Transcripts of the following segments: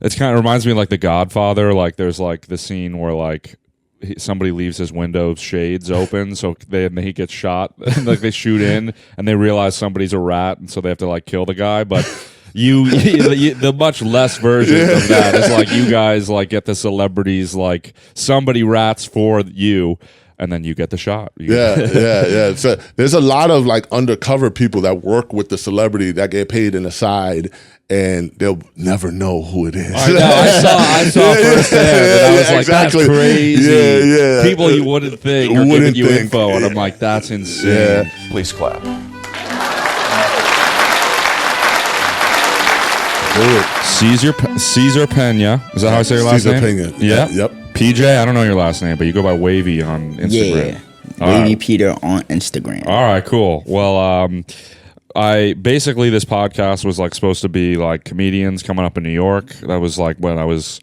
It's kind of reminds me of like The Godfather. Like there's like the scene where like somebody leaves his window shades open, so he gets shot. And like they shoot in, and they realize somebody's a rat, and so they have to like kill the guy. But the much less version of that is like you guys like get the celebrities, like somebody rats for you. And then you get the shot. Yeah. So there's a lot of like undercover people that work with the celebrity that get paid in the side, and they'll never know who it is. I know. I saw firsthand, and I was like, exactly. That's crazy. Yeah. People you wouldn't think are giving you info, and I'm like, that's insane. Yeah. Please clap. Caesar Pena. Is that how I say your last Caesar name? Pena. Yeah. Yep. PJ, I don't know your last name, but you go by Wavy on Instagram. Yeah. Wavy Peter on Instagram. All right, cool. Well, I basically this podcast was like supposed to be like comedians coming up in New York. That was like when I was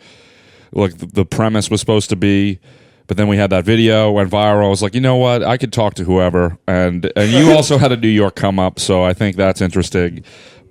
like the premise was supposed to be. But then we had that video, went viral. I was like, you know what? I could talk to whoever. And you also had a New York come up, so I think that's interesting.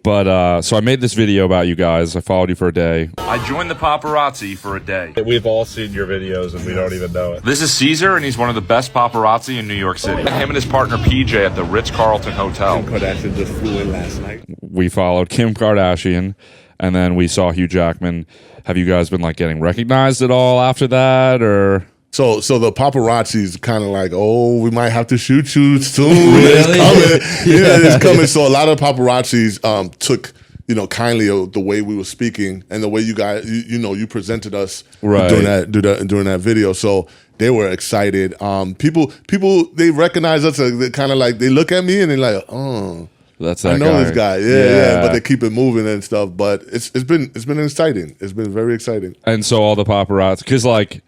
But so I made this video about you guys. I followed you for a day. I joined the paparazzi for a day. We've all seen your videos and we don't even know it. This is Caesar, and he's one of the best paparazzi in New York City. Him and his partner PJ at the Ritz-Carlton Hotel. Kim Kardashian just flew in last night. We followed Kim Kardashian, and then we saw Hugh Jackman. Have you guys been like getting recognized at all after that, or? So the paparazzi's kind of like, oh, we might have to shoot you soon. Really? It's coming. Yeah, it's coming. So a lot of paparazzis took, kindly the way we were speaking and the way you guys, you presented us during that video. So they were excited. People, they recognize us. They kind of like, they look at me and they're like, oh. That's that I know guy. this guy, yeah, but they keep it moving and stuff. But it's been exciting. It's been very exciting. And so all the paparazzi, because like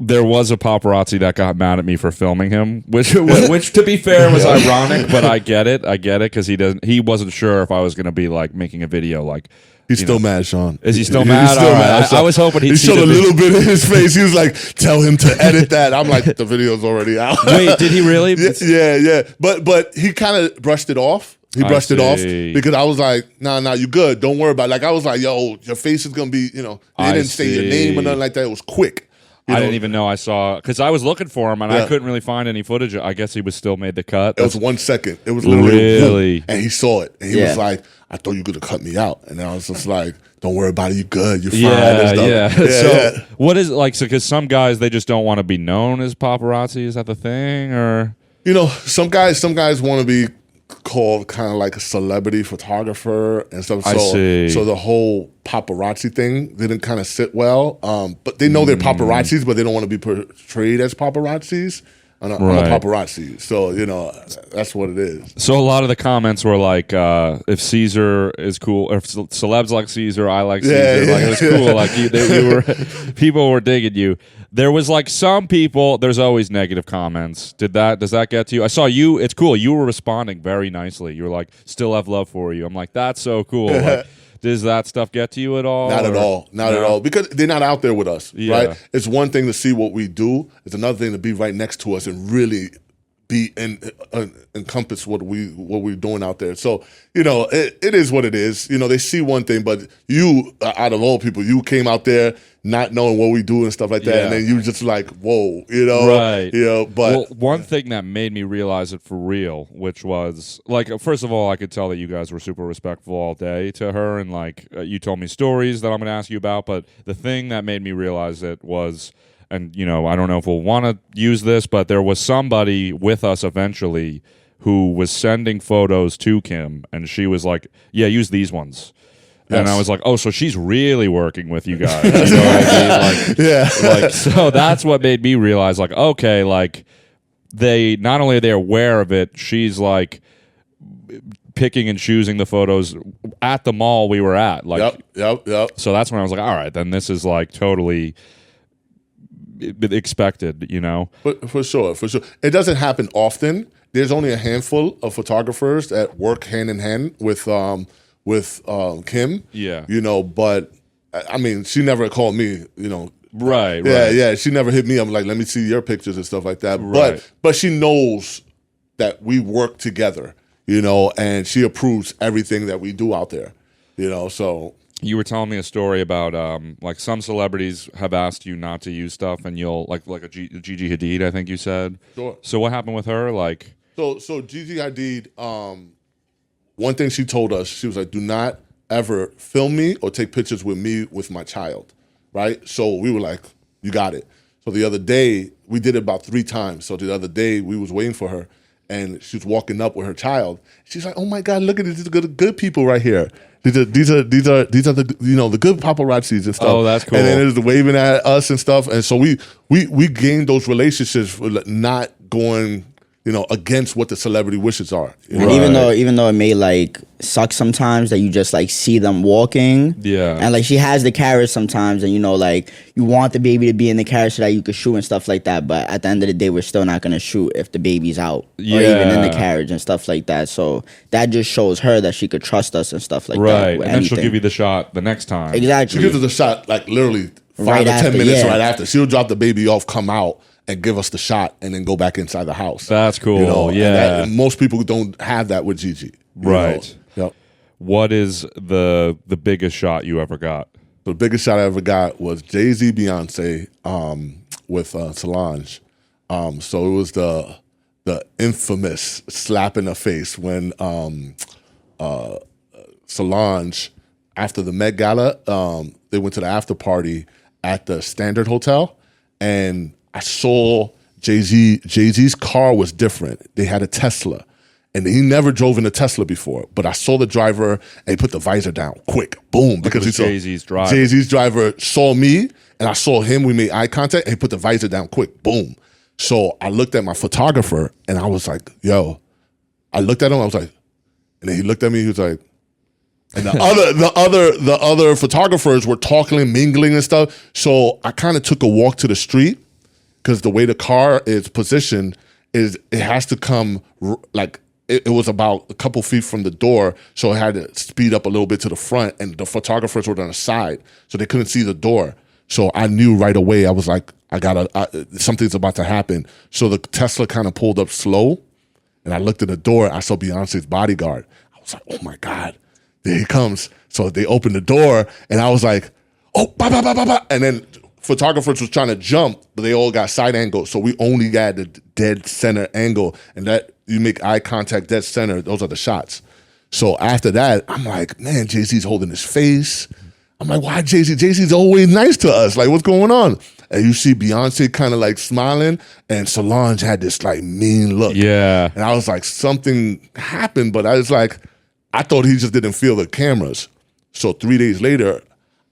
there was a paparazzi that got mad at me for filming him, which to be fair was ironic, but I get it because he wasn't sure if I was going to be like making a video like. He's still mad, Sean. Is he still mad? All right. I was hoping he showed a little bit in his face. He was like, "Tell him to edit that." I'm like, "The video's already out." Wait, did he really? Yeah. But he kind of brushed it off. He brushed it off because I was like, "Nah, you good. Don't worry about it." Like I was like, "Yo, your face is gonna be," They didn't say your name or nothing like that. It was quick. I didn't even know I saw because I was looking for him and I couldn't really find any footage. I guess he was still made the cut. It was 1 second. It was literally really, and he saw it and he was like, "I thought you were gonna cut me out," and I was just like, "Don't worry about it. You good. You're fine." Yeah. So what is it like? So because some guys they just don't want to be known as paparazzi. Is that the thing, or some guys want to be called kind of like a celebrity photographer and stuff. I see. So the whole paparazzi thing didn't kind of sit well. But they know they're paparazzis, but they don't want to be portrayed as paparazzis. I'm a paparazzi, so that's what it is. So a lot of the comments were like, "If Caesar is cool, or if celebs like Caesar, I like Caesar." Like it was cool. Like people were digging you. There was like some people. There's always negative comments. Does that get to you? I saw you. It's cool. You were responding very nicely. You were like, "Still have love for you." I'm like, "That's so cool." Like, does that stuff get to you at all? Not at all. Not at all. Because they're not out there with us, right? It's one thing to see what we do. It's another thing to be right next to us and really be encompass what we're doing out there. So, it is what it is. They see one thing, but you, out of all people, you came out there not knowing what we do and stuff like that, and then you just like, whoa, right? But one thing that made me realize it for real, which was like, first of all, I could tell that you guys were super respectful all day to her, and like you told me stories that I'm going to ask you about. But the thing that made me realize it was, and I don't know if we'll want to use this, but there was somebody with us eventually who was sending photos to Kim, and she was like, "Yeah, use these ones." Yes. And I was like, "Oh, so she's really working with you guys." You know what I mean? Like, so that's what made me realize, like, okay, like they not only are they aware of it, she's like picking and choosing the photos at the mall we were at. Like, yep. So that's when I was like, all right, then this is like totally expected, But for sure. It doesn't happen often. There's only a handful of photographers that work hand in hand with Kim. Yeah. But I mean, she never called me, Right. Yeah. She never hit me. I'm like, let me see your pictures and stuff like that. Right. But she knows that we work together, and she approves everything that we do out there, so. You were telling me a story about like some celebrities have asked you not to use stuff, and you'll like a Gigi Hadid, I think you said. Sure. So what happened with her? Like, so Gigi Hadid, one thing she told us, she was like, "Do not ever film me or take pictures with me with my child." Right. So we were like, "You got it." So the other day we did it about 3 times. So the other day we was waiting for her, and she was walking up with her child. She's like, "Oh my God, look at these good people right here. These are the the good paparazzis and stuff." Oh, that's cool. And then there's the waving at us and stuff. And so we gained those relationships for not going against what the celebrity wishes are. And even though it may like suck sometimes that you just like see them walking, and like she has the carriage sometimes, and like you want the baby to be in the carriage so that you could shoot and stuff like that. But at the end of the day, we're still not gonna shoot if the baby's out or even in the carriage and stuff like that. So that just shows her that she could trust us and stuff like that. Right, and then she'll give you the shot the next time. She Exactly. gives us a shot like literally 5 Right or 10 after, minutes yeah. right after. She'll drop the baby off, come out, and give us the shot, and then go back inside the house. That's cool. And most people don't have that with Gigi. Right. Yep. What is the biggest shot you ever got? The biggest shot I ever got was Jay-Z, Beyonce with Solange. So it was the infamous slap in the face when Solange, after the Met Gala, they went to the after party at the Standard Hotel, and I saw Jay-Z's car was different. They had a Tesla, and he never drove in a Tesla before. But I saw the driver, and he put the visor down quick, boom, because he saw Jay-Z's driver. Jay-Z's driver saw me, and I saw him. We made eye contact, and he put the visor down quick, boom. So I looked at my photographer, and I was like, "Yo," I looked at him, I was like, and then he looked at me, he was like. And the other photographers were talking and mingling and stuff. So I kind of took a walk to the street because the way the car is positioned is it has to come like it was about a couple feet from the door. So I had to speed up a little bit to the front, and the photographers were on the side, so they couldn't see the door. So I knew right away. I was like, something's about to happen. So the Tesla kind of pulled up slow, and I looked at the door. I saw Beyonce's bodyguard. I was like, oh my God. There he comes. So they opened the door, and I was like, oh, bah, bah, bah, bah, bah. And then photographers was trying to jump, but they all got side angles. So we only got the dead center angle, and that you make eye contact, dead center, those are the shots. So after that, I'm like, man, Jay-Z's holding his face. I'm like, why Jay-Z? Jay-Z's always nice to us. Like, what's going on? And you see Beyonce kind of like smiling, and Solange had this like mean look. Yeah. And I was like, something happened, but I was like, I thought he just didn't feel the cameras. So 3 days later,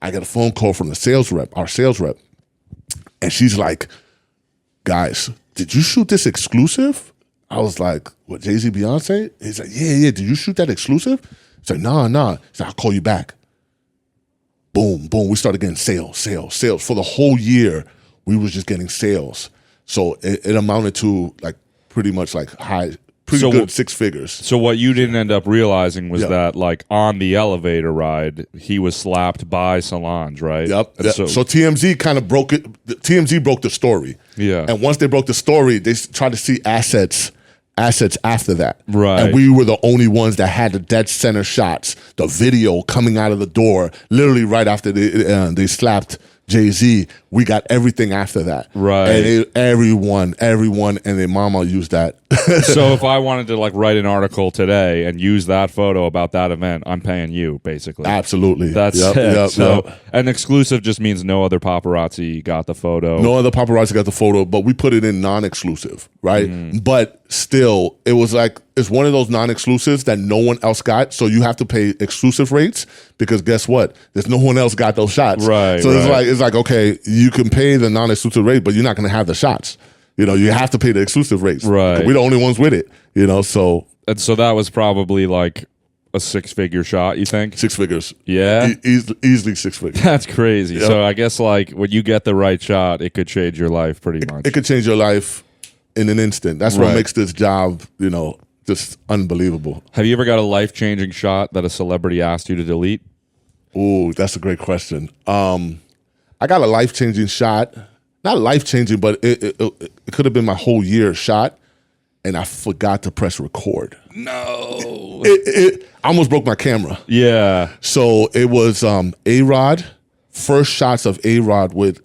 I got a phone call from our sales rep, and she's like, guys, did you shoot this exclusive? I was like, what, Jay-Z, Beyonce? He's like, yeah, did you shoot that exclusive? He's like, nah. He's like, I'll call you back. Boom, we started getting sales. For the whole year, we was just getting sales. So it amounted to like pretty much like good 6 figures. So what you didn't end up realizing was that, like, on the elevator ride, he was slapped by Solange, right? Yep. So TMZ kind of broke it. TMZ broke the story. Yeah. And once they broke the story, they tried to see assets after that. Right. And we were the only ones that had the dead center shots, the video coming out of the door, literally right after they slapped Jay-Z. We got everything after that. Right. And everyone and their mama used that. So if I wanted to like write an article today and use that photo about that event, I'm paying you basically. Absolutely. That's it. An exclusive just means no other paparazzi got the photo. No other paparazzi got the photo, but we put it in non-exclusive, right? But still, it was like, it's one of those non-exclusives that no one else got, so you have to pay exclusive rates because guess what? There's no one else got those shots. Right. So it's like, okay, you can pay the non-exclusive rate, but you're not going to have the shots. You have to pay the exclusive rates. Right. We're the only ones with it, so. And so that was probably like a 6-figure shot, you think? 6 figures. Yeah? Easily 6 figures. That's crazy. Yep. So I guess like when you get the right shot, it could change your life pretty much. It could change your life in an instant. That's what makes this job, just unbelievable. Have you ever got a life-changing shot that a celebrity asked you to delete? Ooh, that's a great question. I got a life-changing shot. Not life-changing, but it could have been my whole year shot, and I forgot to press record. No. It I almost broke my camera. Yeah. So it was A-Rod. First shots of A-Rod with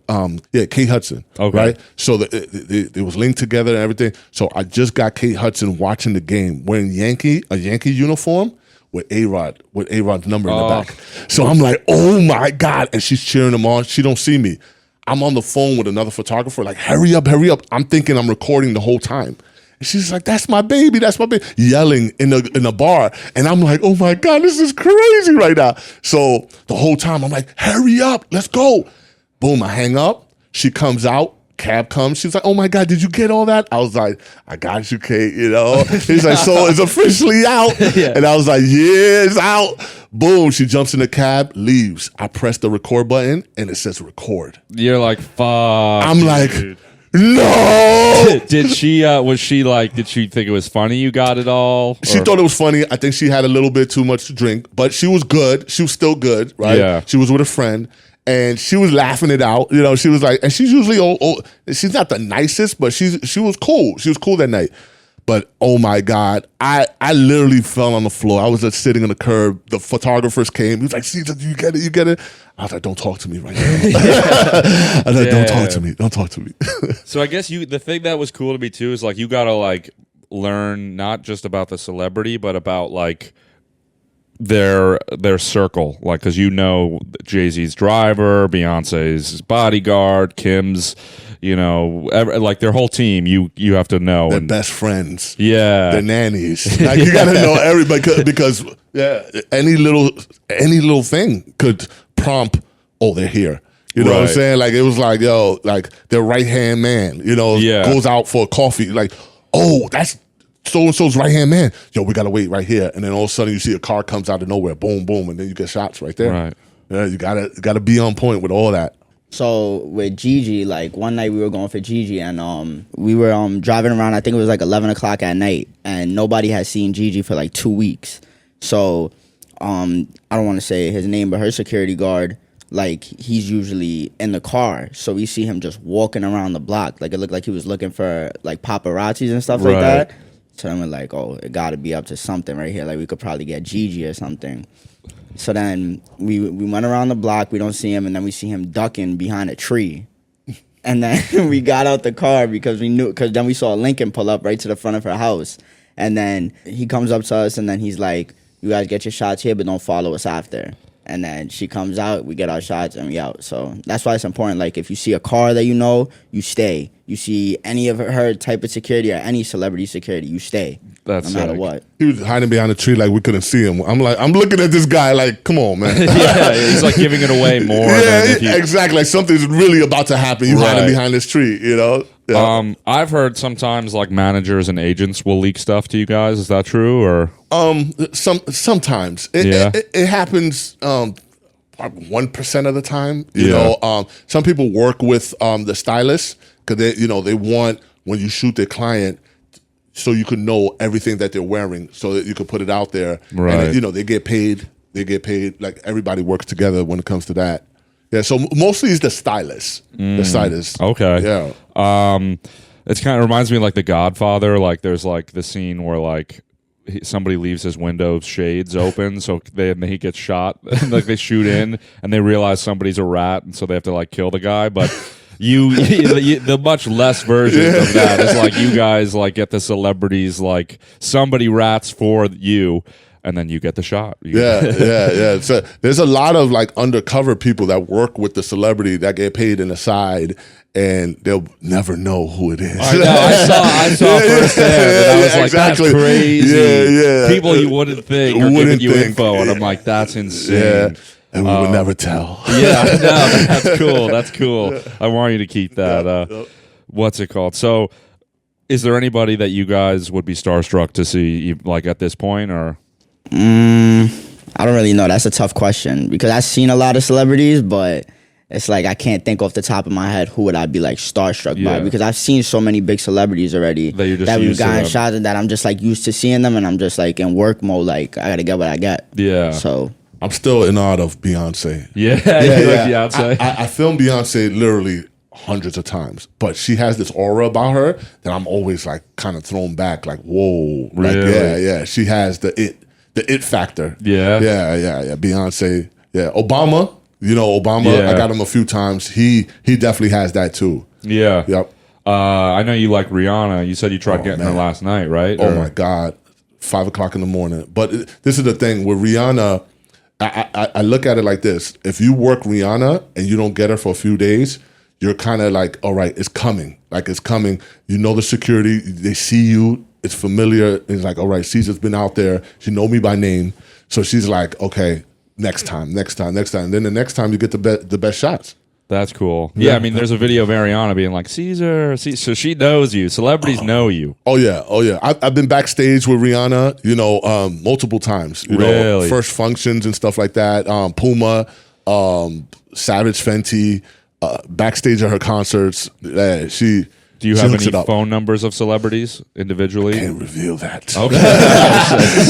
Kate Hudson. Okay. Right? So it was linked together and everything. So I just got Kate Hudson watching the game wearing a Yankee uniform with A-Rod's number in the back. So I'm like, oh my God. And she's cheering him on. She don't see me. I'm on the phone with another photographer, like, hurry up, hurry up. I'm thinking I'm recording the whole time. And she's like, that's my baby, yelling in a bar. And I'm like, oh my God, this is crazy right now. So the whole time I'm like, hurry up, let's go. Boom, I hang up. She comes out, cab comes. She's like, oh my God, did you get all that? I was like, I got you, Kate, He's like, so it's officially out. Yeah. And I was like, yeah, it's out. Boom, she jumps in the cab, leaves. I press the record button and it says record. You're like, fuck. I'm like, no. Did she did she think it was funny you got it all? She thought it was funny. I think she had a little bit too much to drink, but she was good. She was still good, right? Yeah. She was with a friend and she was laughing it out. She was like, and she's usually she's not the nicest, but she was cool. She was cool that night. But oh my God, I literally fell on the floor. I was just sitting on the curb. The photographers came. He was like, Caesar, you get it? I was like, don't talk to me right now. I was like, don't talk to me. So I guess the thing that was cool to me too is like you gotta like learn not just about the celebrity, but about like their circle, like because Jay-Z's driver, Beyonce's bodyguard, Kim's, like their whole team. You have to know their best friends, their nannies. Like you gotta know everybody because any little thing could prompt. Oh, they're here. You know what I'm saying? Like it was like like their right hand man. Goes out for a coffee. Like that's so-and-so's right-hand man. We got to wait right here. And then all of a sudden you see a car comes out of nowhere. Boom, boom. And then you get shots right there. Right. Yeah, you gotta be on point with all that. So with Gigi, like one night we were going for Gigi and we were driving around, I think it was like 11 o'clock at night, and nobody had seen Gigi for like 2 weeks. So I don't want to say his name, but her security guard, like he's usually in the car. So we see him just walking around the block. Like it looked like he was looking for like paparazzis and stuff like that. So then we're like, oh, it got to be up to something right here. Like we could probably get Gigi or something. So then we went around the block. We don't see him. And then we see him ducking behind a tree. And then we got out the car because then we saw Lincoln pull up right to the front of her house. And then he comes up to us and then he's like, you guys get your shots here, but don't follow us after. And then she comes out, we get our shots, and we out. So that's why it's important. Like, if you see a car that you stay. You see any of her type of security or any celebrity security, you stay. That's no matter what. He was hiding behind a tree like we couldn't see him. I'm looking at this guy like, come on, man. He's like giving it away more. Exactly. Like something's really about to happen. You hiding behind this tree, Yeah. I've heard sometimes like managers and agents will leak stuff to you guys. Is that true or? Sometimes it happens 1% of the time. You know, some people work with the stylists because they want when you shoot their client, so you can know everything that they're wearing, so that you can put it out there. Right. And they get paid. They get paid. Like everybody works together when it comes to that. Yeah. So mostly it's the stylists. The stylists. Okay. Yeah. It kind of reminds me of like The Godfather. Like there's like the scene where like somebody leaves his window shades open, so he gets shot. Like they shoot in, and they realize somebody's a rat, and so they have to like kill the guy. But the much less version of that is like you guys like get the celebrities, like somebody rats for you, and then you get the shot. Yeah. So there's a lot of like undercover people that work with the celebrity that get paid in the side, and they'll never know who it is. I know. I saw firsthand, and I was like, exactly. That's crazy. Yeah. People you wouldn't think are giving you info, and I'm like, that's insane. Yeah. And we would never tell. Yeah, no, that's cool. That's cool. Yeah. I want you to keep that. What's it called? So, is there anybody that you guys would be starstruck to see, like at this point, or? I don't really know. That's a tough question because I've seen a lot of celebrities, but it's like I can't think off the top of my head who would I be like starstruck by, because I've seen so many big celebrities already that we've gotten shots at that I'm just like used to seeing them, and I'm just like in work mode, like I gotta get what I get. Yeah. So I'm still in awe of Beyonce. Yeah. Like Beyonce. I filmed Beyonce literally hundreds of times, but she has this aura about her that I'm always like kind of thrown back, like, whoa, like, yeah. She has the it factor. Yeah. Beyonce, Obama, I got him a few times. He definitely has that too. Yeah. Yep. I know you like Rihanna. You said you tried getting her last night, right? Oh my God, 5 o'clock in the morning. But this is the thing with Rihanna. I look at it like this: if you work Rihanna and you don't get her for a few days, you're kind of like, all right, it's coming. Like, it's coming. You know the security. They see you. It's familiar. It's like, all right, Caesar's been out there. She know me by name. So she's like, okay, next time. Then the next time you get the best shots. That's cool. Yeah, I mean, there's a video of Ariana being like, Caesar. So she knows you. Celebrities know you. Oh, yeah. I've been backstage with Rihanna, multiple times. Really? First functions and stuff like that. Puma, Savage Fenty, backstage at her concerts. Do you have any phone numbers of celebrities individually? I can't reveal that. Okay.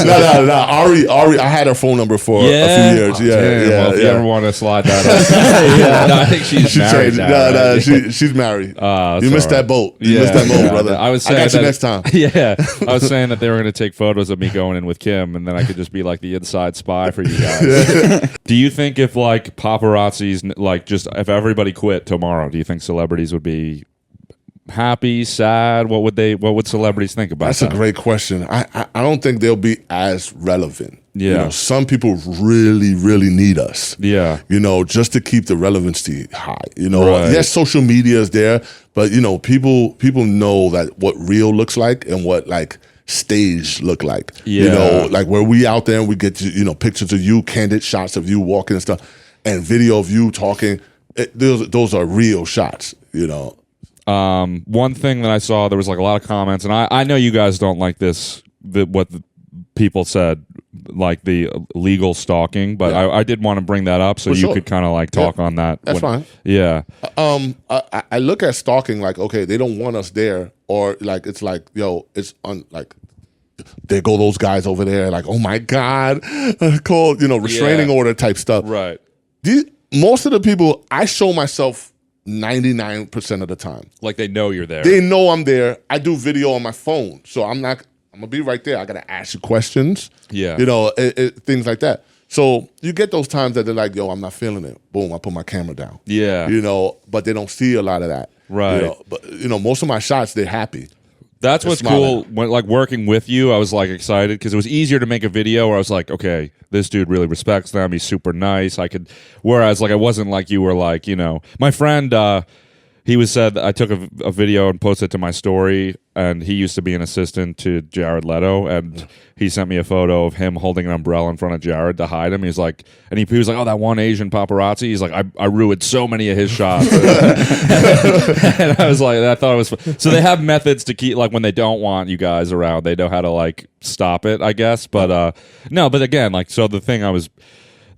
No. Ari, I had her phone number for a few years. Well, if you ever want to slide that up. No, I think she's married now. Right? She's married. You missed that boat. You missed that boat, brother. I got you next time. Yeah. I was saying that they were going to take photos of me going in with Kim, and then I could just be like the inside spy for you guys. Do you think if like paparazzis, like just if everybody quit tomorrow, do you think celebrities would be happy, sad? What would celebrities think about that? That's a great question. I don't think they'll be as relevant. Yeah. Some people really, really need us. Yeah. Just to keep the relevancy high. Right. Yes, social media is there, but people know that what real looks like and what like stage look like. Yeah. Like where we out there and we get to, pictures of you, candid shots of you walking and stuff, and video of you talking. Those are real shots, One thing that I saw, there was like a lot of comments, and I know you guys don't like this, what the people said, like the legal stalking, but I did want to bring that up so you could kind of like talk on that. That's fine. Yeah. I look at stalking like, okay, they don't want us there, or like it's like, it's like there go those guys over there, like, oh my God, called restraining order type stuff. Right. Most of the people, I show myself 99% of the time. Like they know you're there. They know I'm there. I do video on my phone, so I'm going to be right there. I got to ask you questions. Yeah. Things like that. So you get those times that they're like, yo, I'm not feeling it. Boom, I put my camera down. Yeah. But they don't see a lot of that. Right. But most of my shots, they're happy. That's what's cool. When like working with you, I was like excited because it was easier to make a video where I was like, okay, this dude really respects them. He's super nice. Whereas like I wasn't like you were like, my friend, he said I took a video and posted it to my story, and he used to be an assistant to Jared Leto, and he sent me a photo of him holding an umbrella in front of Jared to hide him. He's like, and he was like, oh, that one Asian paparazzi. He's like, I ruined so many of his shots. And I was like, I thought it was fun. So they have methods to keep, like when they don't want you guys around, they know how to like stop it, I guess. But no, but again, like, so the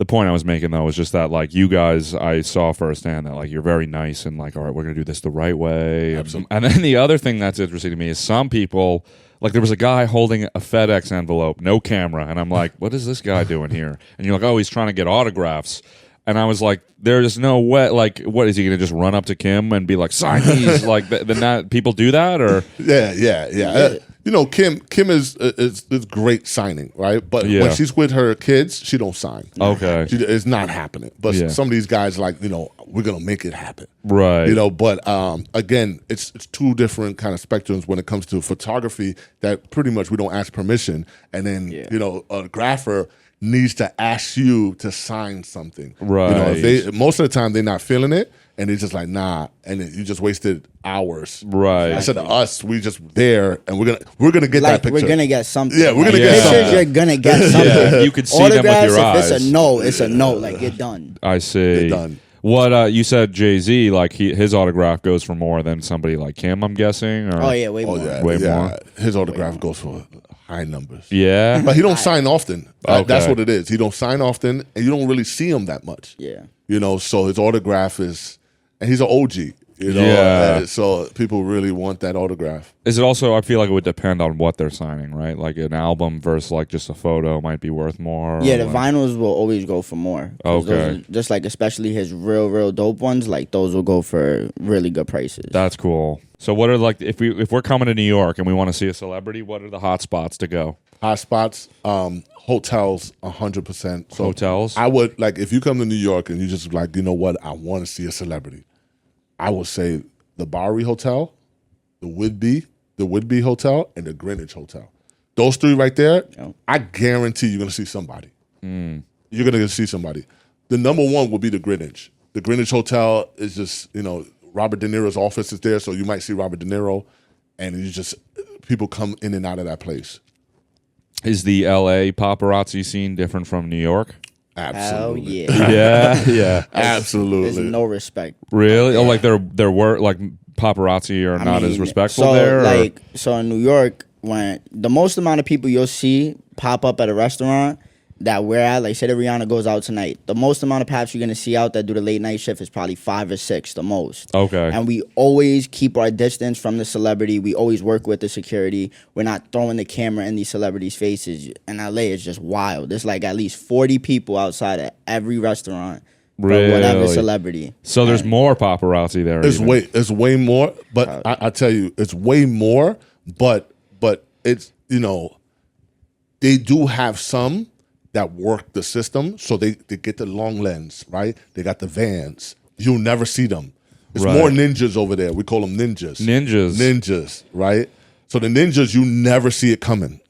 point I was making though was just that like you guys, I saw firsthand that like you're very nice and like, all right, we're gonna do this the right way. Absolutely. And then the other thing that's interesting to me is some people, like there was a guy holding a FedEx envelope, no camera, and I'm like, what is this guy doing here? And you're like, oh, he's trying to get autographs. And I was like, there's no way. Like, what is he going to just run up to Kim and be like, sign these? Like, then that people do that, or yeah. Kim is great signing, right? But when she's with her kids, she don't sign. Okay, it's not happening. But some of these guys, like, we're gonna make it happen, right? But again, it's two different kind of spectrums when it comes to photography. That pretty much we don't ask permission, and then a grapher needs to ask you to sign something, right? Most of the time they're not feeling it, and they're just like, nah, and then you just wasted hours, right? Instead of us, we just there, and we're gonna get that picture. We're gonna get something. Yeah, we're gonna get something. You're gonna get something. Yeah, you could see them with your eyes. If it's a no, it's a no. Like, you're done. I see. You're done. What you said, Jay-Z, like his autograph goes for more than somebody like him, I'm guessing. Or? Oh yeah, way more. Way more. His autograph goes for high numbers. Yeah, but he don't sign often. Okay. That's what it is. He don't sign often, and you don't really see him that much. Yeah. So his autograph is, and he's an OG. You know, so people really want that autograph. Is it also? I feel like it would depend on what they're signing, right? Like an album versus like just a photo might be worth more. Yeah, the vinyls will always go for more. Okay, just like especially his real dope ones, like those will go for really good prices. That's cool. So what are like if we're coming to New York and we want to see a celebrity, what are the hot spots to go? Hot spots, hotels, 100%. So hotels. I would like if you come to New York and you just like, you know what, I want to see a celebrity. I would say the Bowery Hotel, the Whidbey Hotel, and the Greenwich Hotel. Those three right there, I guarantee you're going to see somebody. You're going to see somebody. The number one will be the Greenwich. The Greenwich Hotel is just, you know, Robert De Niro's office is there, so you might see Robert De Niro, and you just people come in and out of that place. Is the L.A. paparazzi scene different from New York? Absolutely. Hell yeah. yeah. Absolutely. There's no respect. Really? Oh, like there were like paparazzi are not as respectful there? So in New York, when the most amount of people you'll see pop up at a restaurant that we're at, like say that Rihanna goes out tonight, the most amount of paps you're gonna see out that do the late night shift is probably 5 or 6 the most. Okay. And we always keep our distance from the celebrity. We always work with the security. We're not throwing the camera in these celebrities' faces. In LA, it's just wild. There's like at least 40 people outside of every restaurant. Really? For whatever celebrity. So there's more paparazzi there. It's way more, but I tell you, it's way more, but it's, you know, they do have some that work the system, so they get the long lens, right? They got the Vans. You'll never see them. It's more ninjas over there. We call them ninjas. Ninjas, right? So the ninjas, you never see it coming.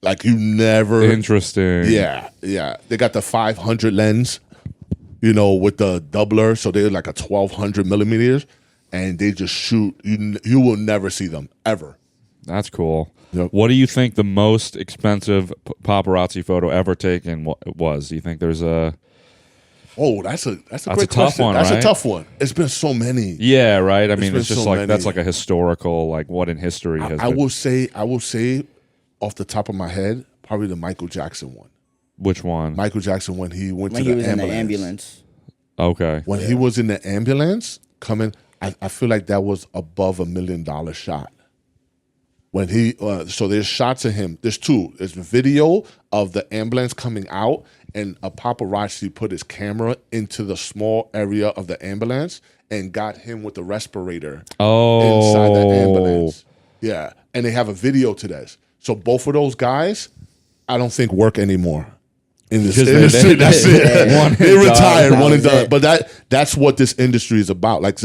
Like you never. Interesting. Yeah. They got the 500 lens, you know, with the doubler, so they're like a 1200 millimeters, and they just shoot. You will never see them ever. That's cool. Yep. What do you think the most expensive paparazzi photo ever taken was? Do you think there's a? Oh, that's a great tough question. one. That's right? a tough one. It's been so many. Yeah, right. I mean, it's just so like many. that's like a historical, like what in history has. I will say, off the top of my head, probably the Michael Jackson one. Which one? Michael Jackson when he went when to he the was ambulance. in the ambulance. Okay. When he was in the ambulance coming, I feel like that was above $1 million shot. When he, so there's shots of him. There's two. There's video of the ambulance coming out, and a paparazzi put his camera into the small area of the ambulance and got him with the respirator inside the ambulance. Yeah, and they have a video to this. So both of those guys, I don't think work anymore. In this industry, that's it. They retired, one and done. But that's what this industry is about. Like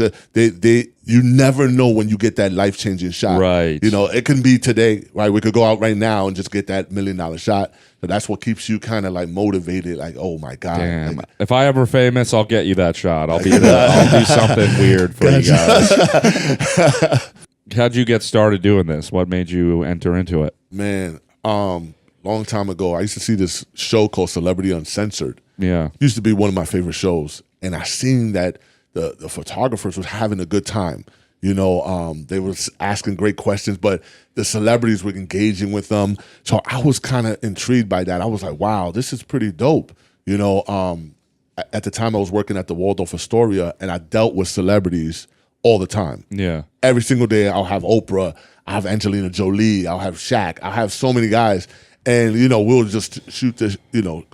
you never know when you get that life-changing shot. Right. You know, it can be today, right? We could go out right now and just get that $1 million shot. So that's what keeps you kind of like motivated. Like, oh my God. Damn. Like, if I ever famous, I'll get you that shot. I'll be there. I'll do something weird for you guys. How'd you get started doing this? What made you enter into it? Man, long time ago, I used to see this show called Celebrity Uncensored. Yeah. It used to be one of my favorite shows. And I seen that the photographers was having a good time. You know, they was asking great questions, but the celebrities were engaging with them. So I was kind of intrigued by that. I was like, wow, this is pretty dope. You know, at the time I was working at the Waldorf Astoria, and I dealt with celebrities all the time. Yeah. Every single day I'll have Oprah, I'll have Angelina Jolie, I'll have Shaq, I'll have so many guys. And, you know, we'll just shoot this, you know,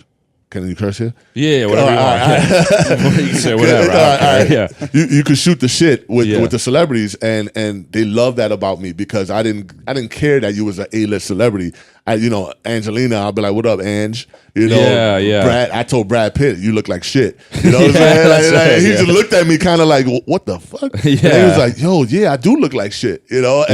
can you curse here? Yeah, whatever you want. You can say whatever. Yeah. You could shoot the shit with the celebrities, and they love that about me because I didn't care that you was an A-list celebrity. You know, Angelina, I'll be like, what up, Ange? You know, Brad, I told Brad Pitt, you look like shit. You know what I'm saying? He just looked at me kind of like, what the fuck? And he was like, yo, yeah, I do look like shit. You know?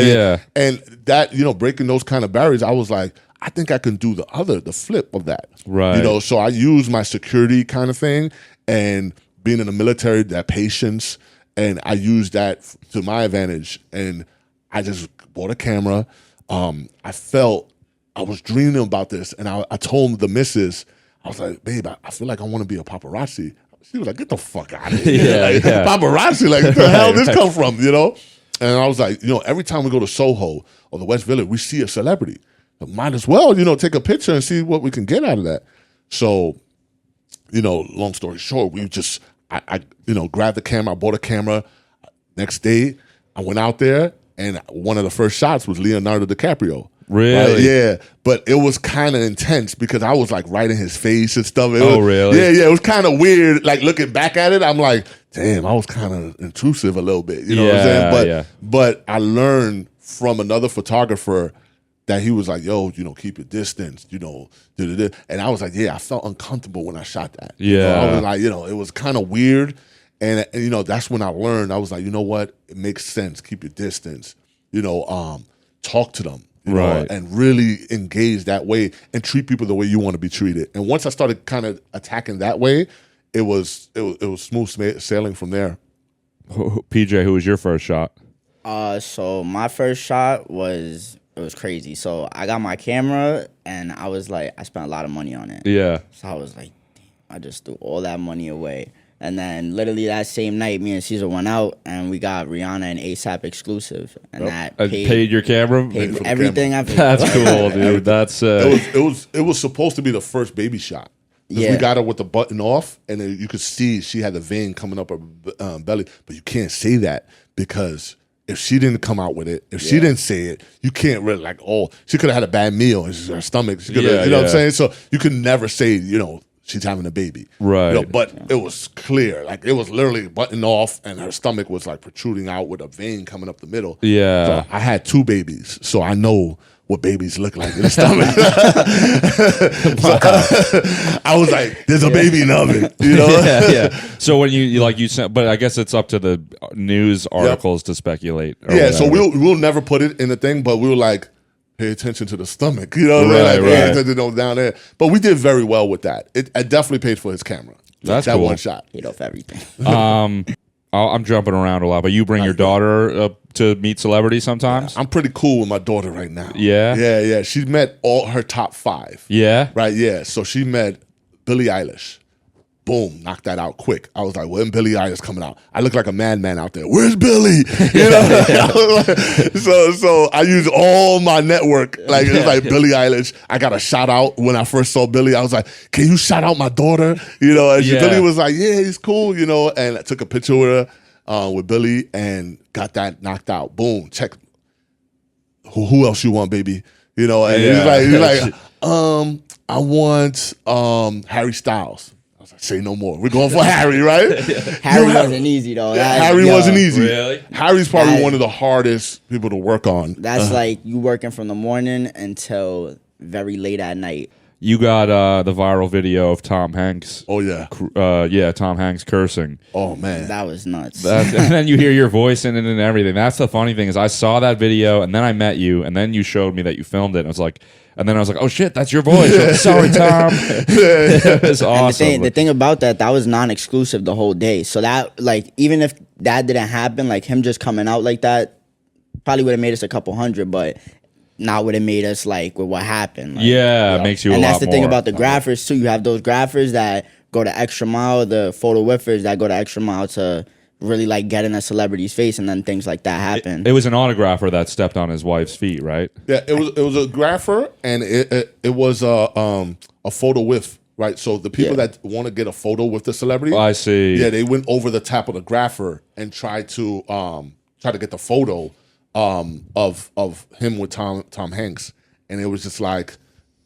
And that, you know, breaking those kind of barriers, I was like, I think I can do the flip of that. Right. You know, so I use my security kind of thing and being in the military, that patience, and I use that to my advantage. And I just bought a camera. I was dreaming about this, and I told the missus, I was like, babe, I feel like I want to be a paparazzi. She was like, get the fuck out of here. Paparazzi, like, where the hell did this come from, you know? And I was like, you know, every time we go to Soho or the West Village, we see a celebrity. Might as well, you know, take a picture and see what we can get out of that. So, you know, long story short, we just, I you know, grabbed the camera, I bought a camera. Next day, I went out there, and one of the first shots was Leonardo DiCaprio. Really? Right? Yeah, but it was kind of intense because I was like right in his face and stuff. Really? Yeah. It was kind of weird. Like looking back at it, I'm like, damn, I was kind of intrusive a little bit. You know what I'm saying? But I learned from another photographer that he was like, yo, keep your distance, And I was like, yeah, I felt uncomfortable when I shot that. Yeah. I was like, it was kind of weird. And that's when I learned. I was like, you know what? It makes sense. Keep your distance. Talk to them. Right. And really engage that way and treat people the way you want to be treated. And once I started kind of attacking that way, it was smooth sailing from there. PJ, who was your first shot? So my first shot was crazy. So I got my camera and I was like, I spent a lot of money on it. Yeah. So I was like, damn, I just threw all that money away. And then literally that same night, me and Caesar went out and we got Rihanna and ASAP exclusive, and that paid your camera. Paid everything I paid. That's cool, dude. That's it was supposed to be the first baby shot. Yeah, we got her with the button off, and then you could see she had the vein coming up her belly, but you can't say that because if she didn't come out with it, if she didn't say it, you can't really she could have had a bad meal and her stomach. She could have, you know what I'm saying? So you could never say she's having a baby. Right. But it was clear. Like, it was literally buttoned off, and her stomach was, like, protruding out with a vein coming up the middle. Yeah. So I had 2 babies, so I know what babies look like in the stomach. So, I was like, there's a baby in the oven, Yeah. So when you sent, but I guess it's up to the news articles to speculate. So we'll never put it in the thing, but we were like, pay attention to the stomach, Right. Pay attention down there. But we did very well with that. I definitely paid for his camera. That's that cool. one shot. Paid off everything. I'm jumping around a lot, but you bring your daughter to meet celebrities sometimes? Yeah, I'm pretty cool with my daughter right now. Yeah? Yeah. She met all her top 5. Yeah? Right, yeah. So she met Billie Eilish. Boom, knocked that out quick. I was like, when Billie Eilish coming out? I look like a madman out there. Where's Billie? So I use all my network. Like, it's like Billie Eilish. I got a shout out when I first saw Billie. I was like, can you shout out my daughter? And Billie was like, yeah, he's cool, and I took a picture with her, with Billie, and got that knocked out. Boom, check. Who else you want, baby? And he's like, I want Harry Styles. Say no more. We're going for Harry, right? Harry wasn't easy though. Harry wasn't easy. Really? Harry's probably one of the hardest people to work on. That's like you working from the morning until very late at night. You got the viral video of Tom Hanks. Oh yeah. Tom Hanks cursing. Oh man, that was nuts. And then you hear your voice in it and everything. That's the funny thing is I saw that video and then I met you and then you showed me that you filmed it. And I was like, oh shit, that's your voice. Sorry, Tom. It was awesome. And the thing about that was non-exclusive the whole day. So that, like, even if that didn't happen, like him just coming out like that, probably would have made us a couple hundred, but not would have made us like with what happened. Like, it makes you a lot more. And that's the thing about the graphers too. You have those graphers that go the extra mile, the photo whiffers that go the extra mile to really like get in a celebrity's face, and then things like that happen. It was an autographer that stepped on his wife's feet, right? Yeah, it was a grapher, and it was a photo whiff, right? So the people that want to get a photo with the celebrity, I see. Yeah, they went over the top of the grapher and tried to get the photo of him with Tom Hanks, and it was just like,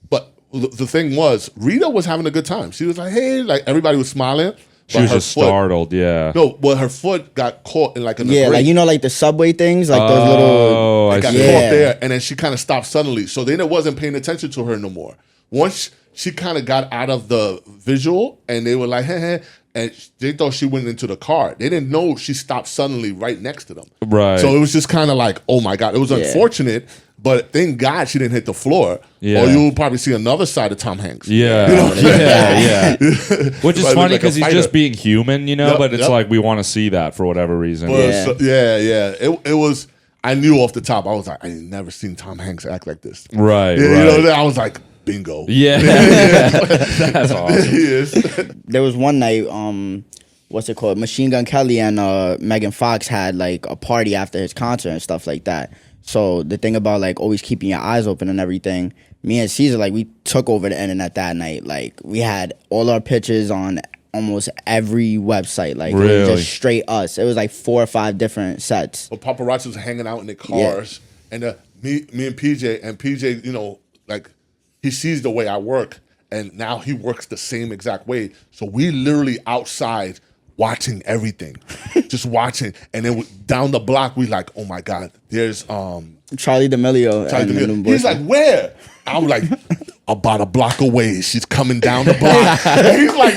but the thing was, Rita was having a good time. She was like, hey, like everybody was smiling. She was just startled, yeah. No, but her foot got caught in like in the like like the subway things, like those little. It got caught there, and then she kind of stopped suddenly. So then it wasn't paying attention to her no more. Once she kind of got out of the visual, and they were like, hey, and they thought she went into the car. They didn't know she stopped suddenly right next to them. Right. So it was just kind of like, oh my God, it was unfortunate. But thank God she didn't hit the floor, yeah. or you'll probably see another side of Tom Hanks. Yeah, yeah. Which is funny because he's just being human, but it's like we want to see that for whatever reason. Well, It was. I knew off the top. I was like, I ain't never seen Tom Hanks act like this. Right. I was like, bingo. Yeah, that's awesome. There was one night. What's it called? Machine Gun Kelly and Megan Fox had like a party after his concert and stuff like that. So the thing about like always keeping your eyes open and everything, me and Caesar, like we took over the internet that night. Like we had all our pictures on almost every website. Like it Really? was just straight us. It was like 4 or 5 different sets. But paparazzi was hanging out in their cars, and me and PJ, you know, like he sees the way I work, and now he works the same exact way. So we literally outside watching everything, just watching, and then down the block we like, oh my God, there's Charlie D'Amelio. He's like, where? I'm like, about a block away. She's coming down the block. And he's like,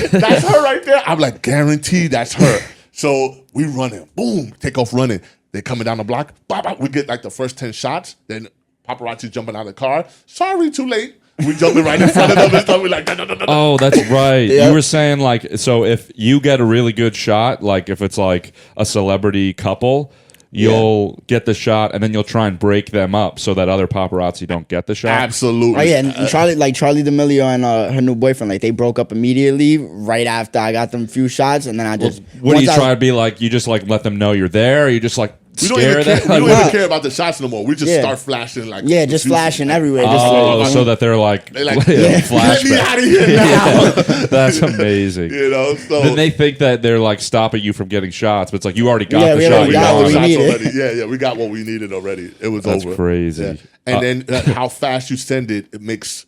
that's her right there. I'm like, guaranteed that's her. So we running, boom, take off running. They're coming down the block. Bop, bop. We get like the first 10 shots. Then paparazzi jumping out of the car. Sorry, too late. We jumping right in front of them and stuff. We like, da, da, da, da. Oh, that's right. You were saying like, so if you get a really good shot, like if it's like a celebrity couple, you'll get the shot and then you'll try and break them up so that other paparazzi don't get the shot. Absolutely. Oh yeah, and Charlie D'Amelio and her new boyfriend, like they broke up immediately right after I got them a few shots, and then I just. What do you try to be like? You just like let them know you're there. Or you just like we don't scare them. We don't even care about the shots no more. We just start flashing like just flashing everywhere. Oh, just so that they're like get me flashback. out of here now. That's amazing. You know, so then they think that they're like stopping you from getting shots, but it's like you already got the we shot. already got what we shots needed. already. Yeah, we got what we needed already. It was That's over. crazy. Yeah. And then how fast you send it, it makes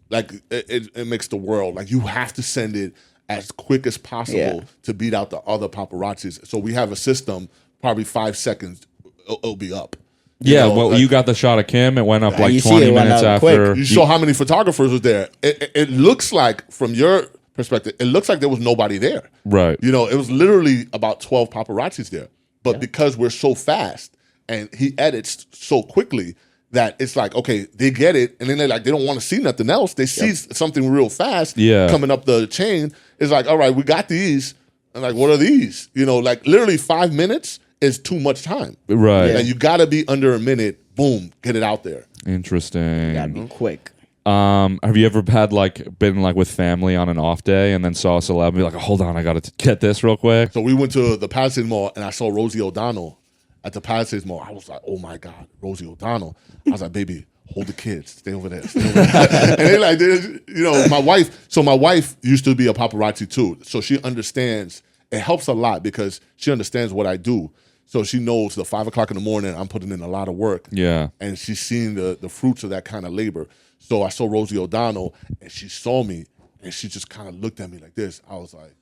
like it makes the world. Like you have to send it as quick as possible to beat out the other paparazzis. So we have a system, probably 5 seconds, it'll be up. You got the shot of Kim. It went up like 20 minutes after. quick. You saw how many photographers was there. It looks like, from your perspective, it looks like there was nobody there. Right. You know, it was literally about 12 paparazzis there. But because we're so fast and he edits so quickly that it's like, okay, they get it, and then they don't want to see nothing else. They see something real fast coming up the chain. It's like, all right, we got these. And like, what are these? You know, like literally 5 minutes is too much time. Right. And you got to be under a minute. Boom, get it out there. Interesting. Gotta be quick. Have you ever been like with family on an off day and then saw a celeb and be like, hold on, I got to get this real quick? So we went to the Palisades Mall and I saw Rosie O'Donnell at the Palisades Mall. I was like, oh my God, Rosie O'Donnell. I was like, baby, hold the kids. Stay over there. Stay over there. And they like, you know, my wife used to be a paparazzi too. So she understands. It helps a lot because she understands what I do. So she knows the 5 o'clock in the morning, I'm putting in a lot of work. Yeah. And she's seen the fruits of that kind of labor. So I saw Rosie O'Donnell and she saw me and she just kind of looked at me like this. I was like,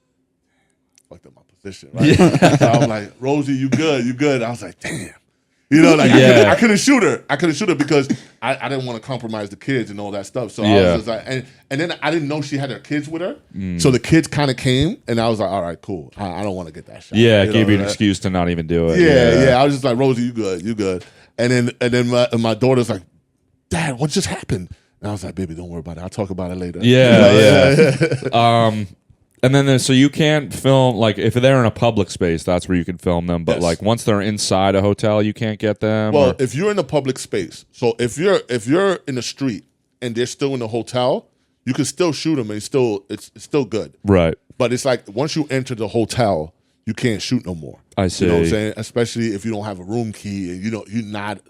fucked up my position, right? So I was like, Rosie, you good? You good? I was like, damn. You know, like I couldn't shoot her. I couldn't shoot her because I didn't want to compromise the kids and all that stuff. So I was just like, and then I didn't know she had her kids with her. So the kids kind of came, and I was like, all right, cool. I don't want to get that shot. Yeah, it gave you an excuse to not even do it. Yeah. I was just like, Rosie, you good? You good? And then my daughter's like, Dad, what just happened? And I was like, baby, don't worry about it. I'll talk about it later. Yeah. And then so you can't film, like if they're in a public space, that's where you can film them. But like once they're inside a hotel, you can't get them. Well, if you're in a public space, so if you're in the street and they're still in the hotel, you can still shoot them and it's still good. Right. But it's like once you enter the hotel, you can't shoot no more. I see. You know what I'm saying? Especially if you don't have a room key and you're not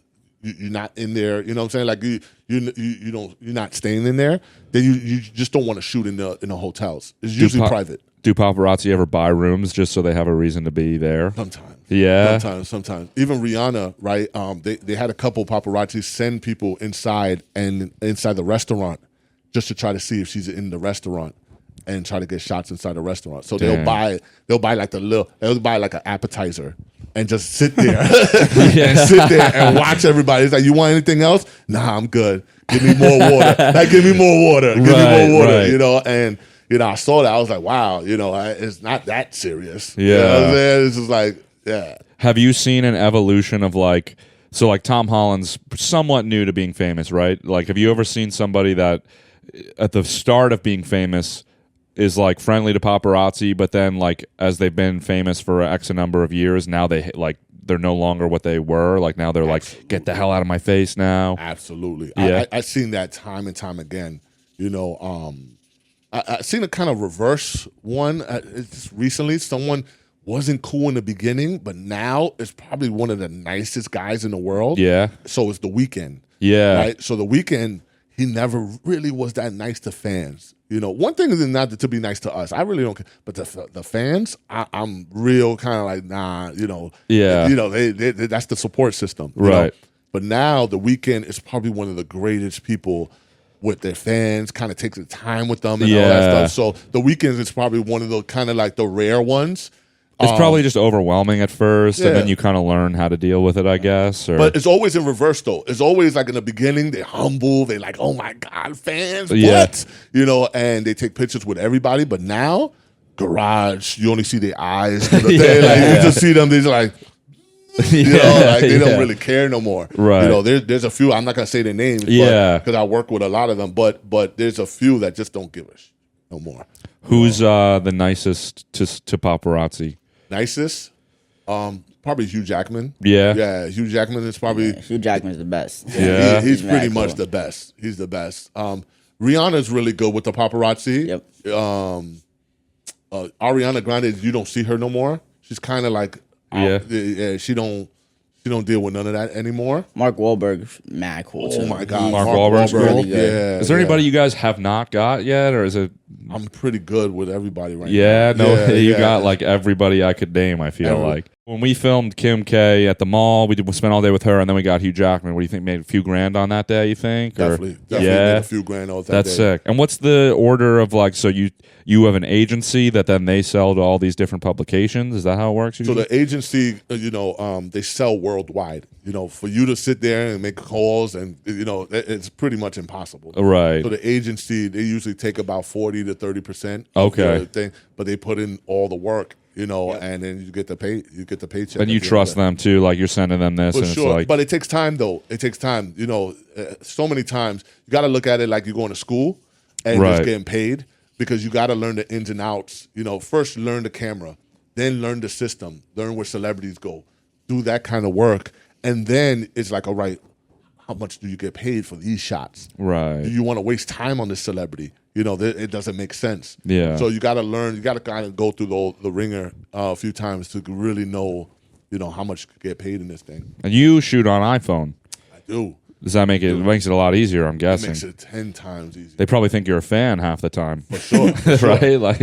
in there. You know what I'm saying? Like you're not staying in there. Then you just don't want to shoot in the hotels. It's usually private. Do paparazzi ever buy rooms just so they have a reason to be there? Sometimes. Yeah. Sometimes. Even Rihanna, right? They had a couple paparazzi send people inside the restaurant just to try to see if she's in the restaurant and try to get shots inside the restaurant. So they'll buy like an appetizer and just sit there and watch everybody. It's like, you want anything else? Nah, I'm good. Give me more water. Give me more water. Give me more water. Right. You know, and I saw that. I was like, wow, it's not that serious. Yeah. You know what I'm saying? It's just like, yeah. Have you seen an evolution of like Tom Holland's somewhat new to being famous, right? Like, have you ever seen somebody that at the start of being famous is like friendly to paparazzi, but then like as they've been famous for X number of years, now they're no longer what they were. Like now they're like, get the hell out of my face now. Absolutely. Yeah. I've seen that time and time again. I've seen a kind of reverse one. Just recently, someone wasn't cool in the beginning, but now is probably one of the nicest guys in the world. Yeah. So it's The Weeknd. Yeah. Right? So The Weeknd, he never really was that nice to fans. You know, one thing is not to be nice to us. I really don't care. But the fans, I'm real kind of like, nah, you know. Yeah. You know, they that's the support system. Right. Know? But now The Weeknd is probably one of the greatest people with their fans, kind of takes the time with them and all that stuff. So The Weeknd is probably one of the kind of like the rare ones. It's probably just overwhelming at first, and then you kind of learn how to deal with it, I guess. Or... But it's always in reverse, though. It's always like in the beginning, they're humble. They're like, oh, my God, fans, what? You know, and they take pictures with everybody. But now, garage, you only see their eyes. You just see them, they're like... You know, like they don't really care no more. Right. You know, there's a few, I'm not going to say their names because I work with a lot of them, but there's a few that just don't give a shit no more. Who's the nicest to paparazzi? Nicest? Probably Hugh Jackman. Yeah. Yeah, Hugh Jackman is probably... Hugh Jackman's the best. Yeah. He's pretty much the best. He's the best. Rihanna's really good with the paparazzi. Yep. Ariana Grande, you don't see her no more. She's kind of like... she don't deal with none of that anymore. Mark Wahlberg, mad cool too. Oh my God, Mark Wahlberg's cool. really good. Yeah. Is there anybody you guys have not got yet, or is it? I'm pretty good with everybody right now. You got like everybody I could name. I feel like when we filmed Kim K at the mall, we spent all day with her, and then we got Hugh Jackman. What do you think? Made a few grand on that day? You think? Definitely made a few grand on that day. That's sick. And what's the order of like? So you have an agency that then they sell to all these different publications. Is that how it works? Usually? So the agency, they sell worldwide. You know, for you to sit there and make calls, and it's pretty much impossible. Right. So the agency, they usually take about 40 to 30%. Okay. Thing, but they put in all the work. And then you get the paycheck. And you trust them too, like you're sending them this. For and sure. It's like, but it takes time, though. It takes time. So many times you got to look at it like you're going to school and just getting paid, because you got to learn the ins and outs. First learn the camera, then learn the system, learn where celebrities go, do that kind of work, and then it's like, all right, how much do you get paid for these shots? Right. Do you want to waste time on this celebrity? It doesn't make sense. Yeah. So you got to learn. You got to kind of go through the ringer a few times to really know, how much you get paid in this thing. And you shoot on iPhone. I do. Does that make it? It makes it a lot easier. I'm guessing. It makes it 10 times easier. They probably think you're a fan half the time. For sure. Right? Like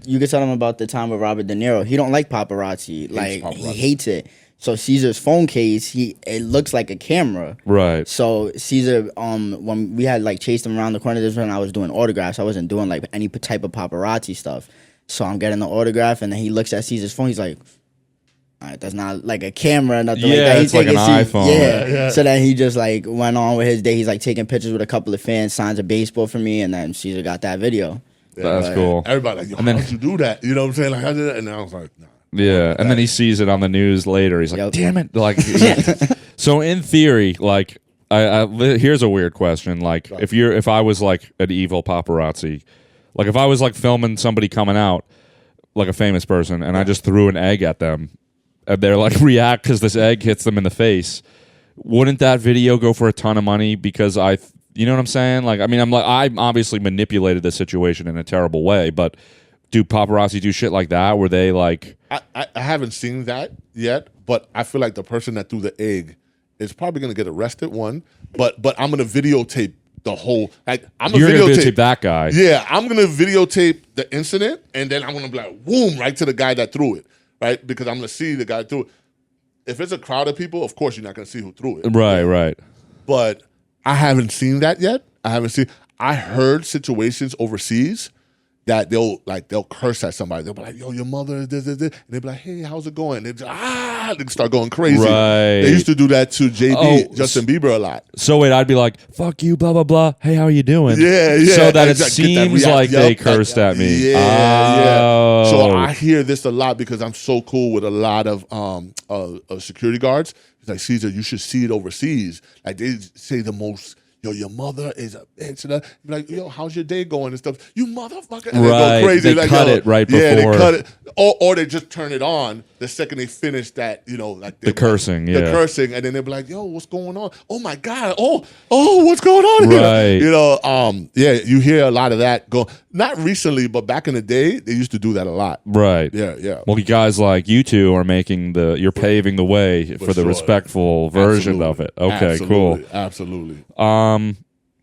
you could tell them about the time with Robert De Niro. He don't like paparazzi. He hates it. So Caesar's phone case, it looks like a camera. Right. So Caesar, when we had like chased him around the corner, this was when I was doing autographs. I wasn't doing like any type of paparazzi stuff. So I'm getting the autograph, and then he looks at Caesar's phone. He's like, all right, that's not like a camera, nothing like that. It's like an iPhone. Yeah. So then he just like went on with his day. He's like taking pictures with a couple of fans, signs a baseball for me, and then Caesar got that video. Yeah, that's cool. Everybody like, how'd you do that? You know what I'm saying? Like, I did that, and I was like, nah. Yeah, and then he sees it on the news later. He's like, "Damn it!" Like, so in theory, like, here's a weird question. Like, if I was like an evil paparazzi, like if I was like filming somebody coming out, like a famous person, and I just threw an egg at them, and they're like react because this egg hits them in the face, wouldn't that video go for a ton of money? Because you know what I'm saying? Like, I mean, I obviously manipulated the situation in a terrible way, but. Do paparazzi do shit like that where they like... I haven't seen that yet, but I feel like the person that threw the egg is probably going to get arrested, one. But I'm going to videotape the whole... Like, You're going to videotape that guy. Yeah, I'm going to videotape the incident, and then I'm going to be like, boom, right to the guy that threw it, right? Because I'm going to see the guy threw it. If it's a crowd of people, of course you're not going to see who threw it. Right. But I haven't seen that yet. I heard situations overseas that they'll curse at somebody. They'll be like, "Yo, your mother is this." And they'll be like, "Hey, how's it going?" And they start going crazy. Right. They used to do that to Justin Bieber a lot. So wait, I'd be like, "Fuck you, blah blah blah. Hey, how are you doing?" Yeah. So that it seems like they cursed at me. Yeah. So I hear this a lot because I'm so cool with a lot of security guards. It's like, Caesar, you should see it overseas. Like they say the most. Yo, your mother is a bitch. And be like, yo, how's your day going and stuff? You motherfucker. And they go crazy. They like, cut it right before. Yeah, they cut it. Or they just turn it on the second they finish that, like the cursing, The cursing. And then they'll be like, yo, what's going on? Oh, my God. Oh, what's going on here? Right. You hear a lot of that go. Not recently, but back in the day, they used to do that a lot. Right. Yeah. Well, you guys like you two are you're paving the way for the respectful version of it. Okay, Absolutely. cool. Absolutely.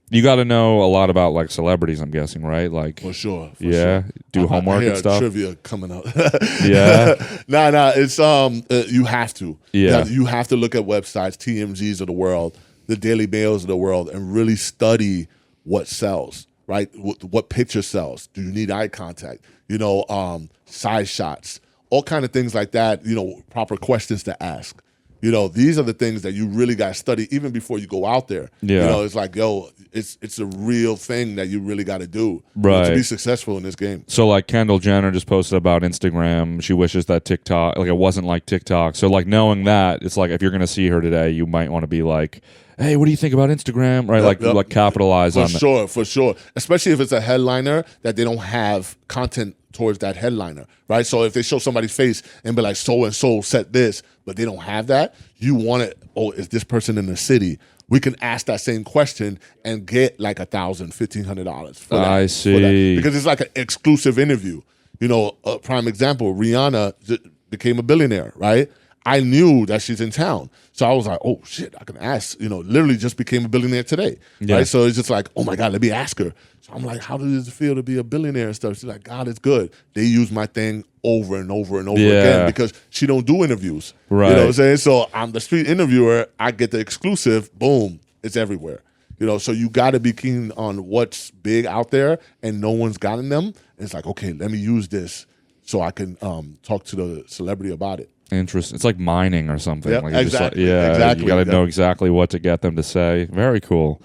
You got to know a lot about like celebrities, I'm guessing, right? Like For sure. Do homework and stuff. Trivia coming up. Yeah. Nah. It's you have to. Yeah. You have to look at websites, TMZs of the world, the Daily Mails of the world, and really study what sells. Right? What picture sells? Do you need eye contact? Side shots, all kind of things like that. Proper questions to ask. These are the things that you really got to study even before you go out there. Yeah. It's like, it's a real thing that you really got to do right. to be successful in this game. So like Kendall Jenner just posted about Instagram. She wishes that TikTok, like it wasn't like TikTok. So like knowing that, it's like if you're going to see her today, you might want to be like, hey, what do you think about Instagram? Right, like capitalize on that. For sure. Especially if it's a headliner that they don't have content towards that headliner, right? So if they show somebody's face and be like, so-and-so said this, but they don't have that, you want it, is this person in the city? We can ask that same question and get like $1,000, $1,500 for that. I see. Because it's like an exclusive interview. A prime example, Rihanna became a billionaire, right? I knew that she's in town. So I was like, oh, shit, I can ask. Literally just became a billionaire today. Yeah. Right? So it's just like, oh, my God, let me ask her. So I'm like, how does it feel to be a billionaire and stuff? She's like, God, it's good. They use my thing over and over and over again because she don't do interviews. Right. You know what I'm saying? So I'm the street interviewer. I get the exclusive. Boom. It's everywhere. So you got to be keen on what's big out there and no one's gotten them. And it's like, okay, let me use this so I can talk to the celebrity about it. Interesting. It's like mining or something. Yeah, like exactly. You got to know exactly what to get them to say. Very cool.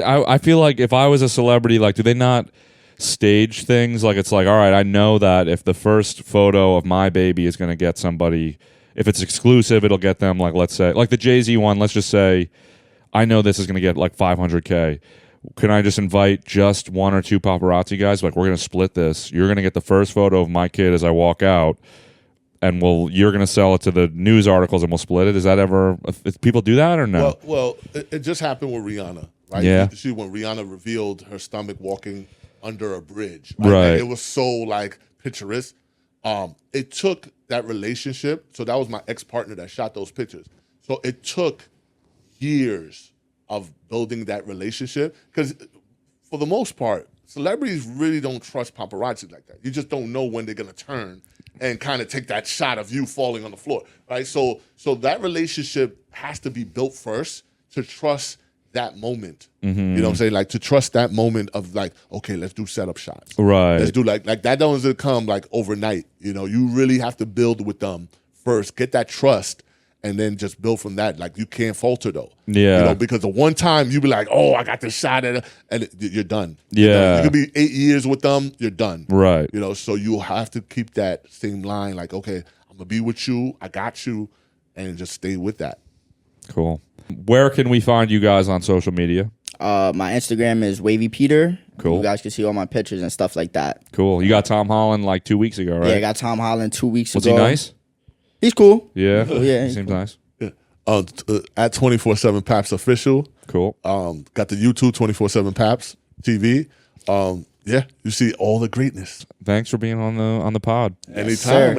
I feel like if I was a celebrity, like, do they not stage things? Like, it's like, all right, I know that if the first photo of my baby is going to get somebody, if it's exclusive, it'll get them, like, let's say, like the Jay-Z one, let's just say, I know this is going to get like 500K. Can I just invite just one or two paparazzi guys? Like, we're going to split this. You're going to get the first photo of my kid as I walk out. And you're going to sell it to the news articles and we'll split it. Is that ever, if people do that or no? Well, it just happened with Rihanna, right? Yeah. When Rihanna revealed her stomach walking under a bridge. Right. It was so like picturesque. It took that relationship. So that was my ex-partner that shot those pictures. So it took years of building that relationship because for the most part, celebrities really don't trust paparazzi like that. You just don't know when they're going to turn and kind of take that shot of you falling on the floor, right? So that relationship has to be built first to trust that moment. Mm-hmm. You know what I'm saying? Like to trust that moment of like, okay, let's do setup shots. Right. Let's do like that doesn't come like overnight. You really have to build with them first, get that trust, and then just build from that. Like you can't falter though. Yeah. Because the one time you be like, oh, I got this shot at it, and you're done. Yeah. You could be 8 years with them, you're done. Right. So you have to keep that same line. Like, okay, I'm gonna be with you. I got you, and just stay with that. Cool. Where can we find you guys on social media? My Instagram is Wavy Peter. Cool. You guys can see all my pictures and stuff like that. Cool. You got Tom Holland like 2 weeks ago, right? Yeah, I got Tom Holland 2 weeks Was ago. he nice? He's cool. Yeah. Yeah. He seems nice. Yeah. At 24/7 Paps Official. Cool. Got the YouTube 24/7 Paps TV. Yeah, you see all the greatness. Thanks for being on the pod. Anytime.